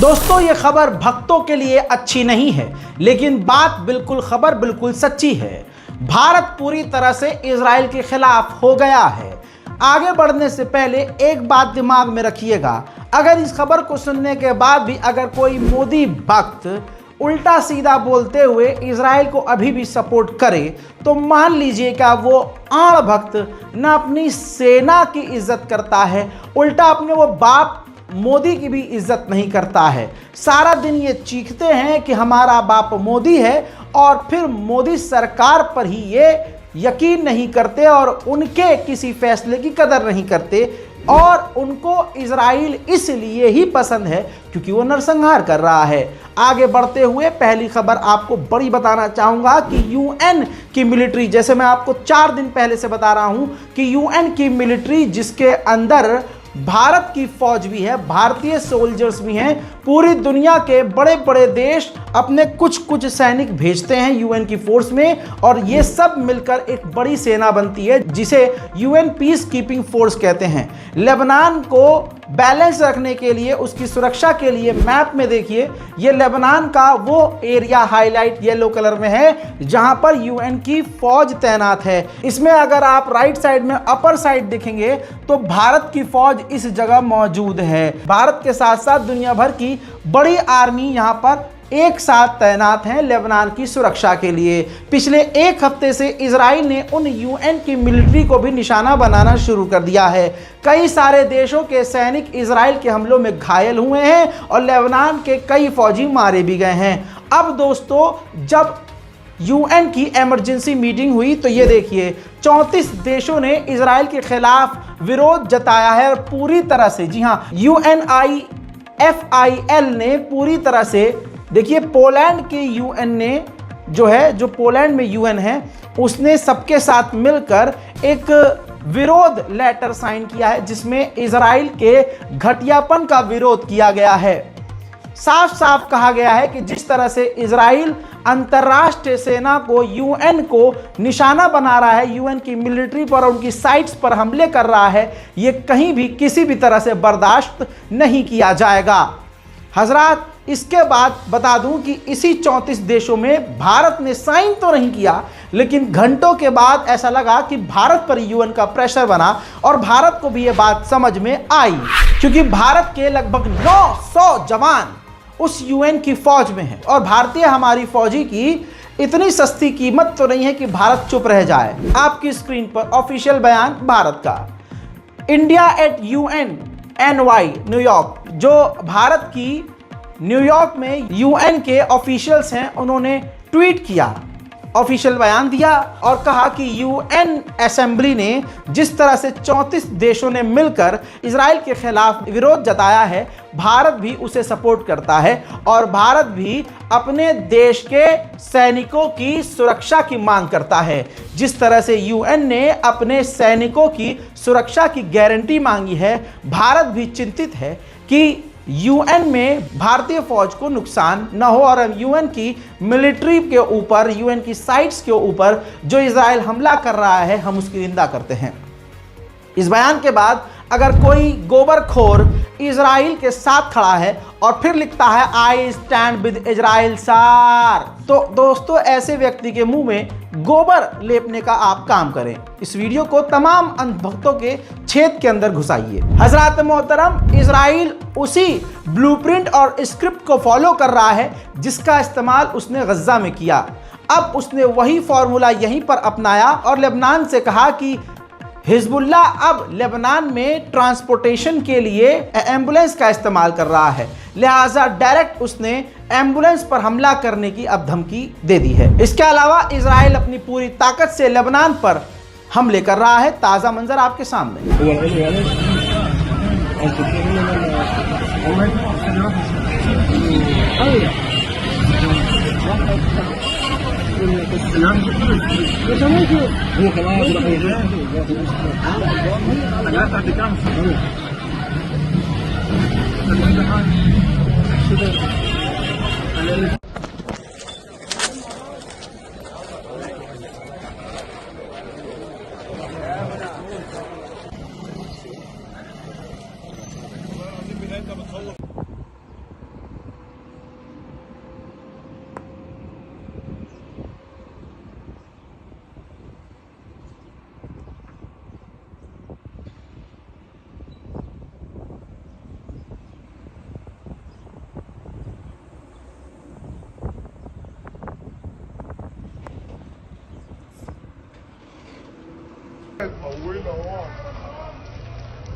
दोस्तों ये खबर भक्तों के लिए अच्छी नहीं है, लेकिन खबर बिल्कुल सच्ची है। भारत पूरी तरह से इजराइल के खिलाफ हो गया है। आगे बढ़ने से पहले एक बात दिमाग में रखिएगा, अगर इस खबर को सुनने के बाद भी अगर कोई मोदी भक्त उल्टा सीधा बोलते हुए इजराइल को अभी भी सपोर्ट करे तो मान लीजिएगा वो आड़ भक्त न अपनी सेना की इज्जत करता है, उल्टा अपने वो बाप मोदी की भी इज्जत नहीं करता है। सारा दिन ये चीखते हैं कि हमारा बाप मोदी है और फिर मोदी सरकार पर ही ये यकीन नहीं करते और उनके किसी फैसले की कदर नहीं करते, और उनको इजराइल इसलिए ही पसंद है क्योंकि वो नरसंहार कर रहा है। आगे बढ़ते हुए पहली खबर आपको बड़ी बताना चाहूँगा कि यूएन की मिलिट्री, जैसे मैं आपको 4 दिन पहले से बता रहा हूँ कि यूएन की मिलिट्री जिसके अंदर भारत की फौज भी है, भारतीय सोल्जर्स भी हैं, पूरी दुनिया के बड़े बड़े देश अपने कुछ सैनिक भेजते हैं यूएन की फोर्स में और ये सब मिलकर एक बड़ी सेना बनती है जिसे यूएन पीस कीपिंग फोर्स कहते हैं। लेबनान को बैलेंस रखने के लिए, उसकी सुरक्षा के लिए मैप में देखिए, ये लेबनान का वो एरिया हाईलाइट येलो कलर में है जहां पर यूएन की फौज तैनात है। इसमें अगर आप राइट साइड में अपर साइड देखेंगे तो भारत की फौज इस जगह मौजूद है। भारत के साथ साथ दुनिया भर की बड़ी आर्मी यहां पर एक साथ तैनात हैं लेबनान की सुरक्षा के लिए। पिछले एक हफ्ते से इजराइल ने उन यूएन की मिलिट्री को भी निशाना बनाना शुरू कर दिया है। कई सारे देशों के सैनिक इजराइल के हमलों में घायल हुए हैं और लेबनान के कई फौजी मारे भी गए हैं। अब दोस्तों जब यूएन की इमरजेंसी मीटिंग हुई तो ये देखिए 34 देशों ने इजराइल के खिलाफ विरोध जताया है और पूरी तरह से, जी हाँ, UNIFIL ने पूरी तरह से, देखिए पोलैंड के यूएन ने जो पोलैंड में यूएन है उसने सबके साथ मिलकर एक विरोध लेटर साइन किया है जिसमें इजराइल के घटियापन का विरोध किया गया है। साफ साफ कहा गया है कि जिस तरह से इजराइल अंतर्राष्ट्रीय सेना को, यूएन को निशाना बना रहा है, यूएन की मिलिट्री पर और उनकी साइट्स पर हमले कर रहा है, ये कहीं भी किसी भी तरह से बर्दाश्त नहीं किया जाएगा। हजरात, इसके बाद बता दूं कि इसी 34 देशों में भारत ने साइन तो नहीं किया, लेकिन घंटों के बाद ऐसा लगा कि भारत पर यूएन का प्रेशर बना और भारत को भी ये बात समझ में आई, क्योंकि भारत के लगभग 900 जवान उस यूएन की फौज में हैं और भारतीय हमारी फौजी की इतनी सस्ती कीमत तो नहीं है कि भारत चुप रह जाए। आपकी स्क्रीन पर ऑफिशियल बयान भारत का, India at UN NY New York, जो भारत की न्यूयॉर्क में यूएन के ऑफिशियल्स हैं, उन्होंने ट्वीट किया, ऑफिशियल बयान दिया और कहा कि यूएन असेंबली ने जिस तरह से 34 देशों ने मिलकर इजराइल के खिलाफ विरोध जताया है, भारत भी उसे सपोर्ट करता है और भारत भी अपने देश के सैनिकों की सुरक्षा की मांग करता है। जिस तरह से यूएन ने अपने सैनिकों की सुरक्षा की गारंटी मांगी है, भारत भी चिंतित है कि यूएन में भारतीय फौज को नुकसान न हो और यूएन की मिलिट्री के ऊपर, यूएन की साइट्स के ऊपर जो इजराइल हमला कर रहा है, हम उसकी निंदा करते हैं। इस बयान के बाद अगर कोई गोबरखोर इजराइल के साथ खड़ा है और फिर लिखता है I stand with Israel sir, तो दोस्तों ऐसे व्यक्ति के मुंह में गोबर लेपने का आप काम करें। इस वीडियो को तमाम अंधभक्तों के छेद के अंदर घुसाइए। हजरात मोहतरम, इजराइल उसी ब्लूप्रिंट और स्क्रिप्ट को फॉलो कर रहा है जिसका इस्तेमाल उसने गज्जा में किया। अब उसने वही फॉर्मूला यहीं पर अपनाया और लेबनान से कहा कि हिजबुल्ला अब लेबनान में ट्रांसपोर्टेशन के लिए एम्बुलेंस का इस्तेमाल कर रहा है, लिहाजा डायरेक्ट उसने एम्बुलेंस पर हमला करने की अब धमकी दे दी है। इसके अलावा इजराइल अपनी पूरी ताकत से लेबनान पर हमले कर रहा है। ताज़ा मंजर आपके सामने।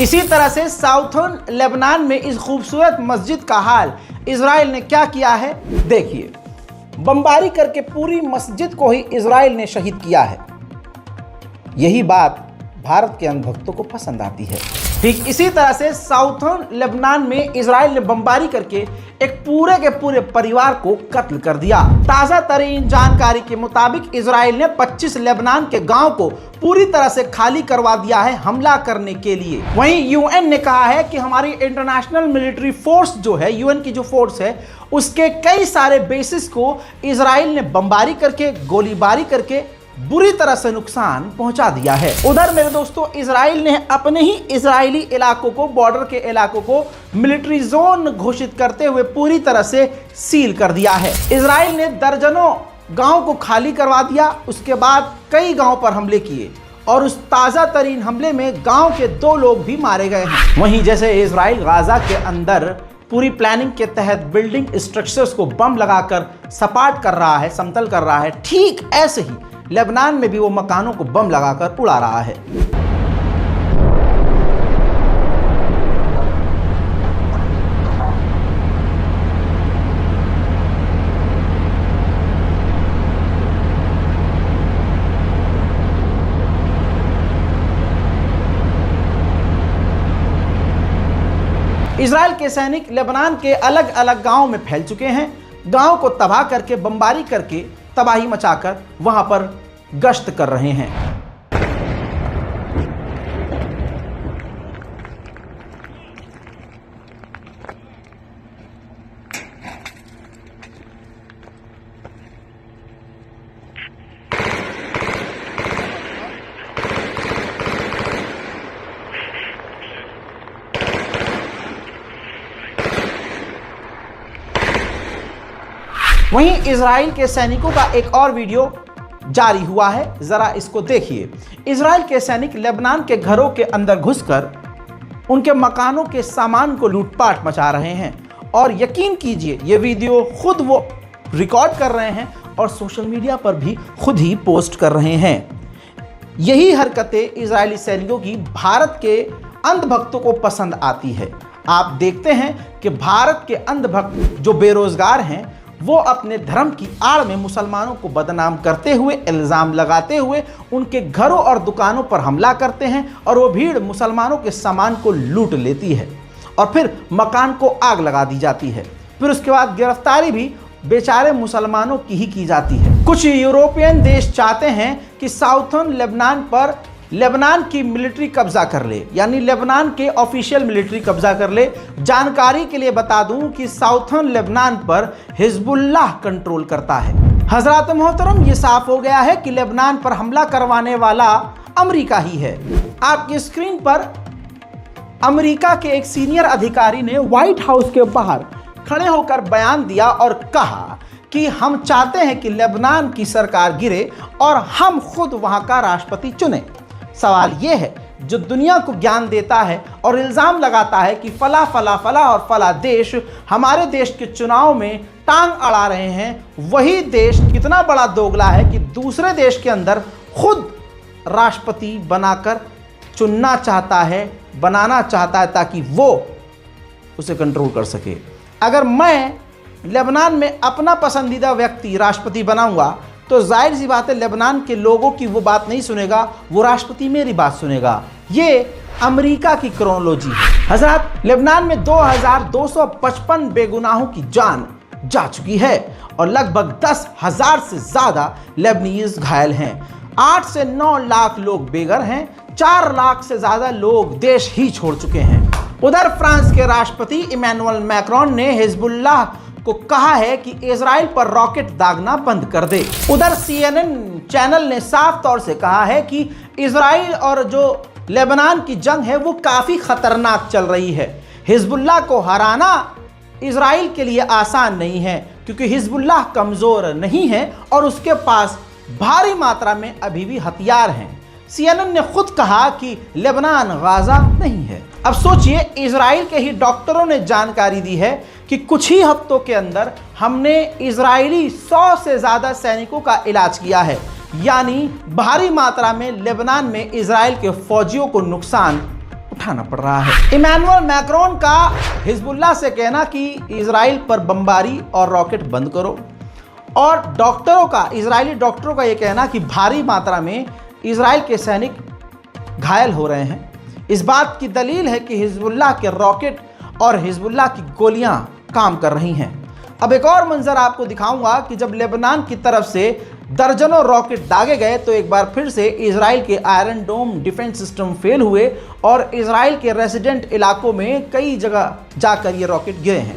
इसी तरह से साउथर्न लेबनान में इस खूबसूरत मस्जिद का हाल इजराइल ने क्या किया है देखिए। बमबारी करके पूरी मस्जिद को ही इजराइल ने शहीद किया है। यही बात भारत के अंधभक्तों को पसंद आती है। ठीक इसी तरह से साउथर्न लेबनान में इजराइल ने बमबारी करके एक पूरे के पूरे परिवार को कत्ल कर दिया। ताजा तरीन जानकारी के मुताबिक इजराइल ने 25 लेबनान के गांव को पूरी तरह से खाली करवा दिया है हमला करने के लिए। वहीं यूएन ने कहा है कि हमारी इंटरनेशनल मिलिट्री फोर्स जो है, यूएन की जो फोर्स है, उसके कई सारे बेसिस को इजराइल ने बमबारी करके, गोलीबारी करके बुरी तरह से नुकसान पहुंचा दिया है। उधर मेरे दोस्तों, इजराइल ने अपने ही इजरायली इलाकों को, बॉर्डर के इलाकों को मिलिट्री जोन घोषित करते हुए पूरी तरह से सील कर दिया है। इजराइल ने दर्जनों गांव को खाली करवा दिया, उसके बाद कई गांव पर हमले किए और उस ताजा तरीन हमले में गांव के 2 लोग भी मारे गए हैं। वहीं जैसे इजराइल गाजा के अंदर पूरी प्लानिंग के तहत बिल्डिंग स्ट्रक्चर्स को बम लगाकर सपाट कर रहा है, समतल कर रहा है, ठीक ऐसे ही लेबनान में भी वो मकानों को बम लगाकर उड़ा रहा है। इजराइल के सैनिक लेबनान के अलग अलग गांवों में फैल चुके हैं। गांव को तबाह करके, बमबारी करके, तबाही मचाकर वहां पर गश्त कर रहे हैं। वहीं इजराइल के सैनिकों का एक और वीडियो जारी हुआ है, जरा इसको देखिए। इजराइल के सैनिक लेबनान के घरों के अंदर घुसकर उनके मकानों के सामान को लूटपाट मचा रहे हैं और यकीन कीजिए ये वीडियो खुद वो रिकॉर्ड कर रहे हैं और सोशल मीडिया पर भी खुद ही पोस्ट कर रहे हैं। यही हरकतें इजरायली सैनिकों की भारत के अंधभक्तों को पसंद आती है। आप देखते हैं कि भारत के अंधभक्त जो बेरोजगार हैं वो अपने धर्म की आड़ में मुसलमानों को बदनाम करते हुए, इल्ज़ाम लगाते हुए उनके घरों और दुकानों पर हमला करते हैं और वो भीड़ मुसलमानों के सामान को लूट लेती है और फिर मकान को आग लगा दी जाती है। फिर उसके बाद गिरफ्तारी भी बेचारे मुसलमानों की ही की जाती है। कुछ यूरोपियन देश चाहते हैं कि साउथर्न लेबनान पर लेबनान की मिलिट्री कब्जा कर ले, यानी लेबनान के ऑफिशियल मिलिट्री कब्जा कर ले। जानकारी के लिए बता दूं कि साउथर्न लेबनान पर हिजबुल्लाह कंट्रोल करता है। हजरत मोहतरम, ये साफ हो गया है कि लेबनान पर हमला करवाने वाला अमेरिका ही है। आपकी स्क्रीन पर अमेरिका के एक सीनियर अधिकारी ने व्हाइट हाउस के बाहर खड़े होकर बयान दिया और कहा कि हम चाहते हैं कि लेबनान की सरकार गिरे और हम खुद वहां का राष्ट्रपति चुने। सवाल यह है, जो दुनिया को ज्ञान देता है और इल्ज़ाम लगाता है कि फला फला फला और फला देश हमारे देश के चुनाव में टांग अड़ा रहे हैं, वही देश कितना बड़ा दोगला है कि दूसरे देश के अंदर खुद राष्ट्रपति बनाकर चुनना चाहता है, बनाना चाहता है ताकि वो उसे कंट्रोल कर सके। अगर मैं लेबनान में अपना पसंदीदा व्यक्ति राष्ट्रपति बनाऊंगा तो जाहिर सी बात है लेबनान के लोगों की वो बात नहीं सुनेगा, वो राष्ट्रपति मेरी बात सुनेगा। ये अमेरिका की क्रोनोलॉजी है। हजरत, लेबनान में 2255 बेगुनाहों की जान जा चुकी है और लगभग 10,000 से ज़्यादा लेबनीज घायल हैं। 8 से 9 लाख लोग बेघर हैं। 4 लाख से ज़्यादा लोग देश ही छोड़ चुके हैं। उधर फ्रांस के राष्ट्रपति इमैनुअल मैक्रोन ने हिजबुल्लाह को कहा है कि इजराइल पर रॉकेट दागना बंद कर दे। उधर CNN चैनल ने साफ तौर से कहा है कि इजराइल और जो लेबनान की जंग है वो काफ़ी खतरनाक चल रही है। हिजबुल्लाह को हराना इजराइल के लिए आसान नहीं है, क्योंकि हिजबुल्लाह कमज़ोर नहीं है और उसके पास भारी मात्रा में अभी भी हथियार हैं। CNN ने खुद कहा कि लेबनान गाजा नहीं है। अब सोचिए, इजराइल के ही डॉक्टरों ने जानकारी दी है कि कुछ ही हफ्तों के अंदर हमने इजरायली 100 से ज़्यादा सैनिकों का इलाज किया है, यानी भारी मात्रा में लेबनान में इजराइल के फौजियों को नुकसान उठाना पड़ रहा है। इमैनुअल मैक्रोन का हिजबुल्लाह से कहना कि इजराइल पर बमबारी और रॉकेट बंद करो, और डॉक्टरों का, इजरायली डॉक्टरों का यह कहना कि भारी मात्रा में इजराइल के सैनिक घायल हो रहे हैं, इस बात की दलील है कि हिजबुल्लाह के रॉकेट और हिजबुल्लाह की गोलियां काम कर रही हैं। अब एक और मंजर आपको दिखाऊंगा कि जब लेबनान की तरफ से दर्जनों रॉकेट दागे गए तो एक बार फिर से इजराइल के आयरन डोम डिफेंस सिस्टम फेल हुए और इजराइल के रेसिडेंट इलाकों में कई जगह जाकर ये रॉकेट गिरे हैं।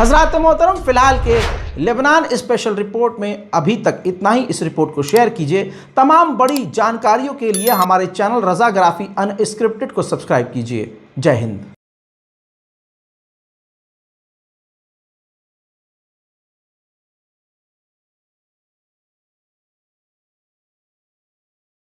हजरात मोहतरम, फिलहाल के लेबनान स्पेशल रिपोर्ट में अभी तक इतना ही। इस रिपोर्ट को शेयर कीजिए। तमाम बड़ी जानकारियों के लिए हमारे चैनल रज़ा ग्राफी अनस्क्रिप्टेड को सब्सक्राइब कीजिए। जय हिंद।